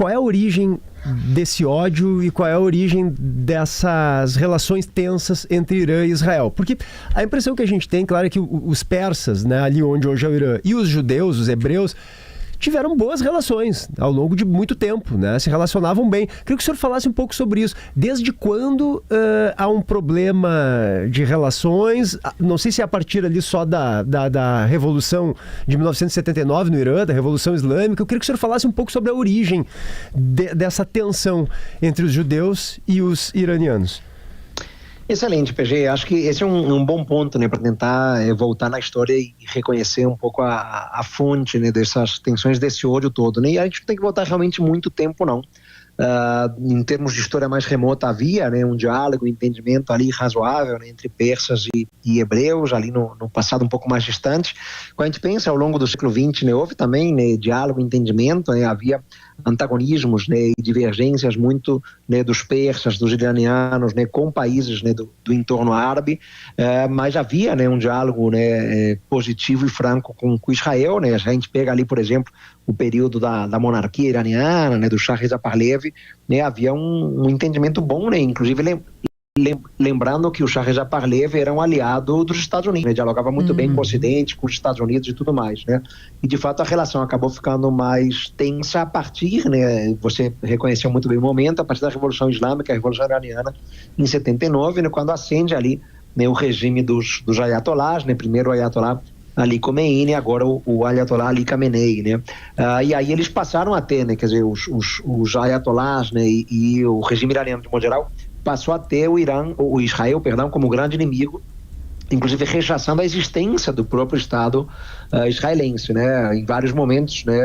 qual é a origem desse ódio e qual é a origem dessas relações tensas entre Irã e Israel. Porque a impressão que a gente tem, claro, é que os persas, né, ali onde hoje é o Irã, e os judeus, os hebreus, tiveram boas relações ao longo de muito tempo, né? Se relacionavam bem. Queria que o senhor falasse um pouco sobre isso. Desde quando há um problema de relações? Não sei se é a partir ali só da Revolução de 1979 no Irã, da Revolução Islâmica. Eu queria que o senhor falasse um pouco sobre a origem dessa tensão entre os judeus e os iranianos. Excelente, PG. Acho que esse é um bom ponto, né, para tentar voltar na história e reconhecer um pouco a fonte, né, dessas tensões, desse ódio todo, né? E a gente não tem que voltar realmente muito tempo, não. Em termos de história mais remota, havia, né, um diálogo, um entendimento ali razoável, né, entre persas e hebreus, ali no passado um pouco mais distante. Quando a gente pensa ao longo do século XX, né, houve também, né, diálogo, entendimento, né, havia antagonismos, né, e divergências muito, né, dos persas, dos iranianos, né, com países, né, do entorno árabe, mas havia, né, um diálogo, né, positivo e franco com Israel, né. A gente pega ali, por exemplo, o período da monarquia iraniana, né, do Shah Reza Pahlavi, né, havia um entendimento bom, né, inclusive lembrando que o Shah Reza Pahlavi era um aliado dos Estados Unidos, né, dialogava muito bem com o Ocidente, com os Estados Unidos e tudo mais, né, e de fato a relação acabou ficando mais tensa a partir, né, você reconheceu muito bem o momento, a partir da Revolução Islâmica, a Revolução Iraniana, em 79, né, quando acende ali, né, o regime dos ayatolás, né, primeiro o ayatolá Ali Khomeini, agora o Ayatollah Ali Khamenei, né? E aí eles passaram a ter, né, quer dizer, os ayatolás, né, e o regime iraniano de modo geral passou a ter o Israel, perdão, como grande inimigo, inclusive rechaçando a existência do próprio Estado israelense, né? Em vários momentos, né,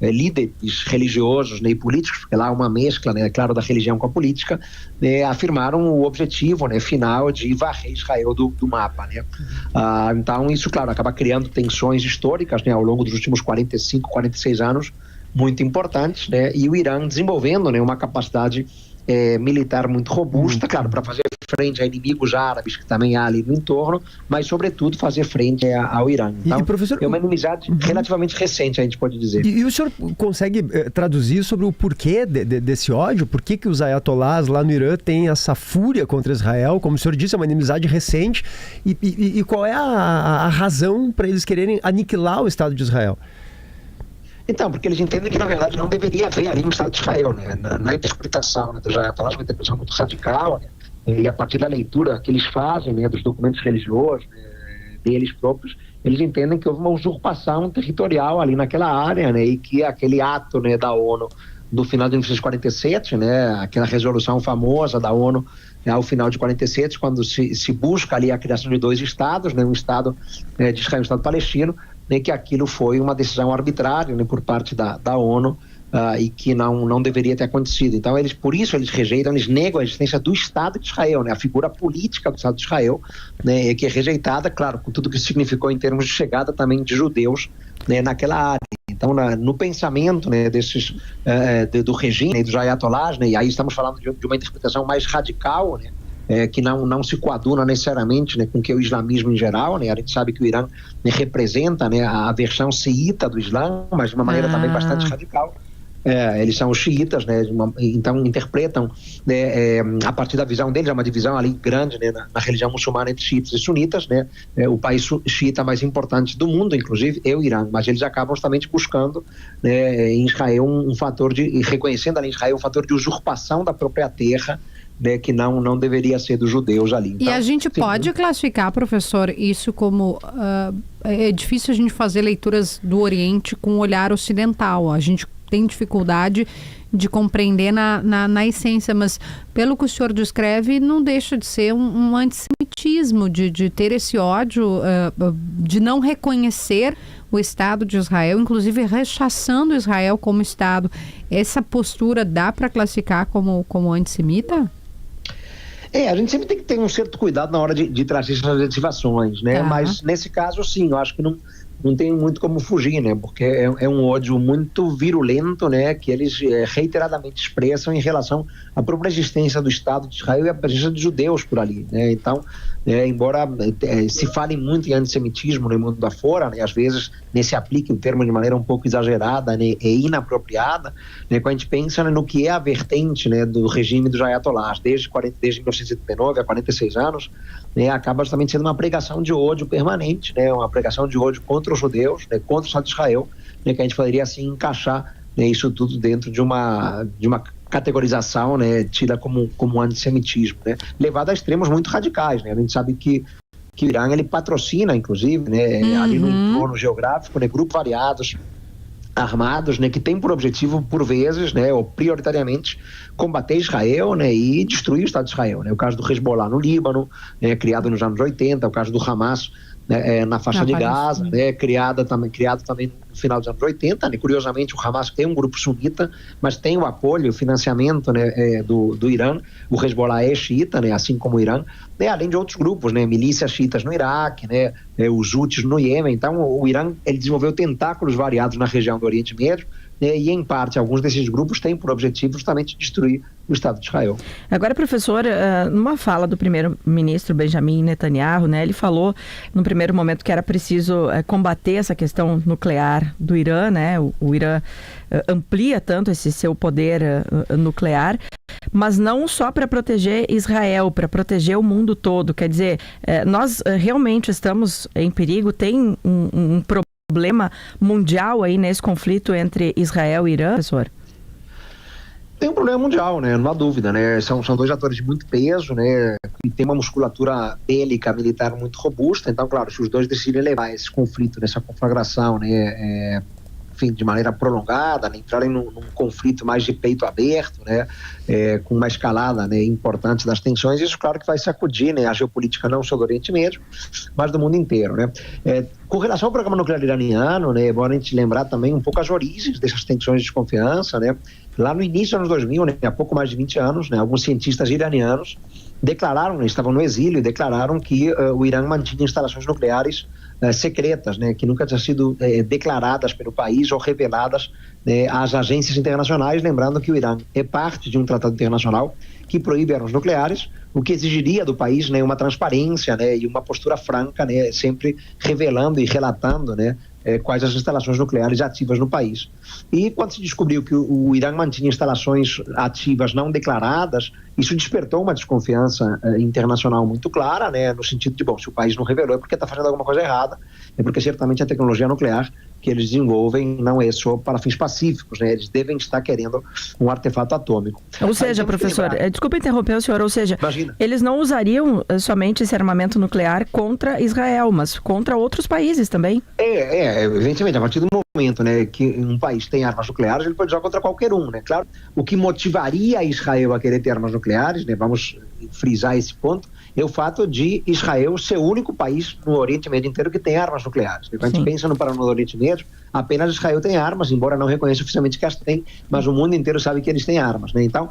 líderes religiosos, né, e políticos, porque lá há uma mescla, né, claro, da religião com a política, né, afirmaram o objetivo, né, final de varrer Israel do mapa, né? Então isso, claro, acaba criando tensões históricas, né, ao longo dos últimos 45, 46 anos, muito importantes, né? E o Irã desenvolvendo, né, uma capacidade militar muito robusta, claro, para fazer frente a inimigos árabes que também há ali no entorno, mas sobretudo fazer frente ao Irã. Então, professor, é uma inimizade relativamente recente, a gente pode dizer. E o senhor consegue traduzir sobre o porquê desse ódio? Por que os ayatolás lá no Irã têm essa fúria contra Israel? Como o senhor disse, é uma inimizade recente. E qual é a razão para eles quererem aniquilar o Estado de Israel? Então, porque eles entendem que, na verdade, não deveria haver ali um Estado de Israel, né? Na interpretação, né, dos ayatolás, uma interpretação muito radical, né? E a partir da leitura que eles fazem, né, dos documentos religiosos, né, deles próprios, eles entendem que houve uma usurpação territorial ali naquela área, né, e que aquele ato, né, da ONU do final de 1947, né, aquela resolução famosa da ONU, né, ao final de 47, quando se busca ali a criação de dois estados, né, um Estado de Israel e um Estado palestino, né, que aquilo foi uma decisão arbitrária, né, por parte da ONU, e que não deveria ter acontecido. Então, por isso eles rejeitam, eles negam a existência do Estado de Israel, né, a figura política do Estado de Israel, né, que é rejeitada, claro, com tudo que isso significou em termos de chegada também de judeus, né, naquela área. Então, no pensamento, né, do regime, né, dos ayatolás, né, e aí estamos falando de uma interpretação mais radical, né, que não se coaduna necessariamente, né, com que é o islamismo em geral, né? A gente sabe que o Irã, né, representa, né, a versão xiita do Islã, mas de uma maneira também bastante radical. Eles são os xiitas, né, então interpretam, né, a partir da visão deles, é uma divisão ali grande, né, na religião muçulmana entre xiitas e sunitas, né, o país xiita mais importante do mundo, inclusive, é o Irã, mas eles acabam justamente buscando, né, em Israel um fator reconhecendo ali em Israel um fator de usurpação da própria terra, né, que não deveria ser dos judeus ali. Então, e a gente pode classificar, professor, isso como... é difícil a gente fazer leituras do Oriente com o olhar ocidental. A gente tem dificuldade de compreender na essência, mas pelo que o senhor descreve, não deixa de ser um antissemitismo, de ter esse ódio, de não reconhecer o Estado de Israel, inclusive rechaçando Israel como Estado. Essa postura dá para classificar como antissemita? A gente sempre tem que ter um certo cuidado na hora de trazer essas adjetivações, né? Mas nesse caso, sim, eu acho que não tem muito como fugir, né? Porque é um ódio muito virulento, né? Que eles reiteradamente expressam em relação à própria existência do Estado de Israel e a presença de judeus por ali, né? Então, embora se fale muito em antissemitismo no mundo afora, né? Às vezes se aplique o termo de maneira um pouco exagerada, né? E inapropriada, né? Quando a gente pensa, né, no que é a vertente, né, do regime dos ayatollahs desde 1979 a 46 anos, né, acaba justamente sendo uma pregação de ódio permanente, né? Uma pregação de ódio contra os judeus, né? Contra o Estado de Israel, né? Que a gente poderia assim encaixar, né, isso tudo dentro de uma categorização, né, tida como antissemitismo, né, levado a extremos muito radicais, né? A gente sabe que o Irã, ele patrocina, inclusive, né, ali no entorno geográfico, né, grupos variados, armados, né, que tem por objetivo, por vezes, né, ou prioritariamente, combater Israel, né, e destruir o Estado de Israel, né? O caso do Hezbollah no Líbano, né, criado nos anos 80, o caso do Hamas, né, na faixa de Gaza, né, criado também no final dos anos 80, né? Curiosamente, o Hamas tem um grupo sunita, mas tem o apoio, o financiamento, né, do Irã. O Hezbollah é xiita, né, assim como o Irã, né, além de outros grupos, né, milícias xiitas no Iraque, né, os Houthis no Iêmen. Então, o Irã, ele desenvolveu tentáculos variados na região do Oriente Médio, né, e, em parte, alguns desses grupos têm por objetivo justamente destruir o Estado de Israel. Agora, professor, numa fala do primeiro-ministro Benjamin Netanyahu, né, ele falou, no primeiro momento, que era preciso combater essa questão nuclear do Irã, né? O Irã amplia tanto esse seu poder nuclear, mas não só para proteger Israel, para proteger o mundo todo. Quer dizer, nós realmente estamos em perigo, tem um problema mundial aí nesse conflito entre Israel e Irã, professor? Tem um problema mundial, né? Não há dúvida, né? São dois atores de muito peso, né? E tem uma musculatura bélica, militar muito robusta. Então, claro, se os dois decidem levar esse conflito, nessa conflagração, né, enfim, de maneira prolongada, né, entrarem num conflito mais de peito aberto, né, com uma escalada, né, importante das tensões, isso, claro, que vai sacudir, né, a geopolítica não só do Oriente Médio, mas do mundo inteiro, né. Com relação ao programa nuclear iraniano, né, é bom a gente lembrar também um pouco as origens dessas tensões de desconfiança, né. Lá no início dos anos 2000, né, há pouco mais de 20 anos, né, alguns cientistas iranianos declararam, estavam no exílio, e declararam que o Irã mantinha instalações nucleares secretas, né, que nunca tinham sido declaradas pelo país ou reveladas, né, às agências internacionais, lembrando que o Irã é parte de um tratado internacional que proíbe armas nucleares, o que exigiria do país, né, uma transparência, né, e uma postura franca, né, sempre revelando e relatando, né, quais as instalações nucleares ativas no país. E quando se descobriu que o Irã mantinha instalações ativas não declaradas, isso despertou uma desconfiança internacional muito clara, né, no sentido de, bom, se o país não revelou é porque está fazendo alguma coisa errada, é porque certamente a tecnologia nuclear que eles desenvolvem não é só para fins pacíficos, né, eles devem estar querendo um artefato atômico. Ou seja, professor, desculpa interromper o senhor, ou seja, imagina, eles não usariam somente esse armamento nuclear contra Israel, mas contra outros países também? Evidentemente, a partir do momento, né, que um país tem armas nucleares, ele pode usar contra qualquer um, né? Claro, o que motivaria Israel a querer ter armas nucleares, né, vamos frisar esse ponto, é o fato de Israel ser o único país no Oriente Médio inteiro que tem armas nucleares. Quando a gente pensa no Oriente Médio, apenas Israel tem armas, embora não reconheça oficialmente que as tem, mas o mundo inteiro sabe que eles têm armas, né? Então,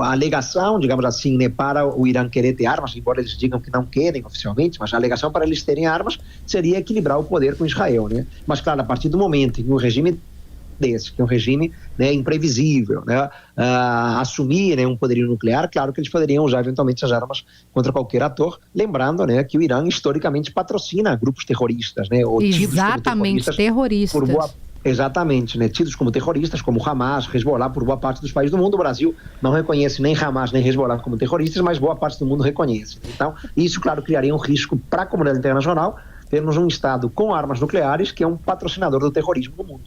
a alegação, digamos assim, né, para o Irã querer ter armas, embora eles digam que não querem oficialmente, mas a alegação para eles terem armas seria equilibrar o poder com Israel, né? Mas, claro, a partir do momento em que o regime desse, que é um regime, né, imprevisível, né, assumir, né, um poderio nuclear, claro que eles poderiam usar eventualmente as armas contra qualquer ator, lembrando, né, que o Irã historicamente patrocina grupos terroristas, né, ou exatamente, tidos como terroristas. Exatamente, né, tidos como terroristas, como Hamas, Hezbollah, por boa parte dos países do mundo. O Brasil não reconhece nem Hamas nem Hezbollah como terroristas, mas boa parte do mundo reconhece. Então, isso, claro, criaria um risco para a comunidade internacional termos um Estado com armas nucleares que é um patrocinador do terrorismo no mundo.